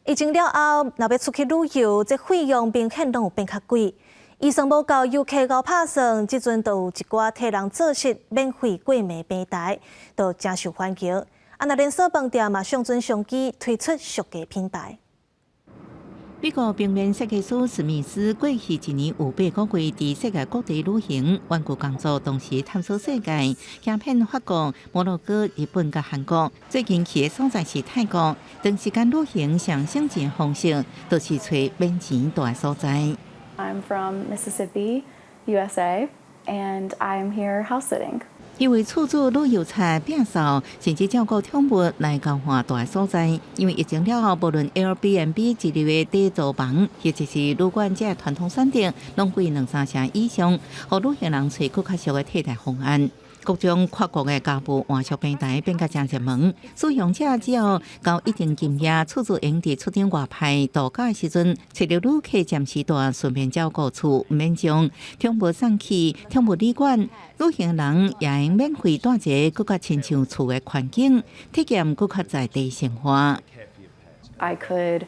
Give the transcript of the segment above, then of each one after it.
疫情了后，若要出去旅游，这费用明显拢有变较贵。医生报告游客高拍算，即阵就有一寡替人做事免费过暝平台，都真受欢迎。若连锁饭店嘛上阵上机推出俗价品牌。美国平面设计师史密斯过去一年有8个月伫世界各地旅行，顽固工作，同时探索世界，行遍法国、摩洛哥、日本甲韩国。最近去的所在是泰国。长时间旅行上省钱的方式，就是找免钱住的所在。I'm from Mississippi, USA, and I'm here house sitting. 因为厝主旅游菜变少，甚至照顾宠物来交换大所在。因为疫情了后，无论 Airbnb 一日的短租房，或者是旅馆这传统选择，拢贵2-3成以上，互旅行人找更较俗的替代方案。各种跨国的家务换宿平台变甲真热门，使用者只要交一定金额，厝主用伫出境外派度假的时阵，找到旅客暂时住，顺便照顾厝，免将宠物送去宠物旅馆。旅行人也用免费带一个更较亲像厝的环境，体验更较在地生活。I could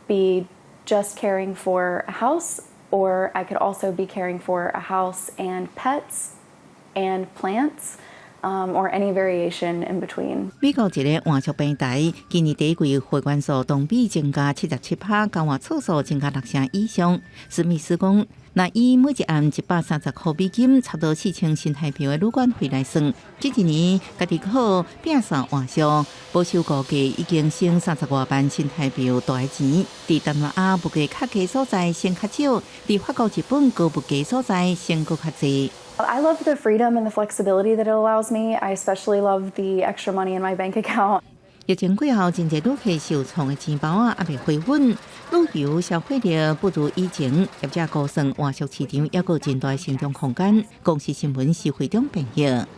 be just caring for a house, or I could also be caring for a house and pets. And plants, or any variation in between. 美国一个换宿平台，今年第一季会员数同比增加77%，交换次数增加6成以上。史密斯讲，那以每一晚130块美金，差不多4000新台币的旅馆费来算，这一年家己靠拼算换宿，保守估计已经省30多万新台币大钱。伫东南亚物价较低所在省较少，伫法国、日本高物价所在省搁较济。I love the freedom and the flexibility that it allows me. I especially love the extra money in my bank account. 疫情过后，真侪旅客受创的钱包还未回稳，旅游消费力不如以前。业者估算，换宿市场还有真大的成长空间。公司新闻是会中评价。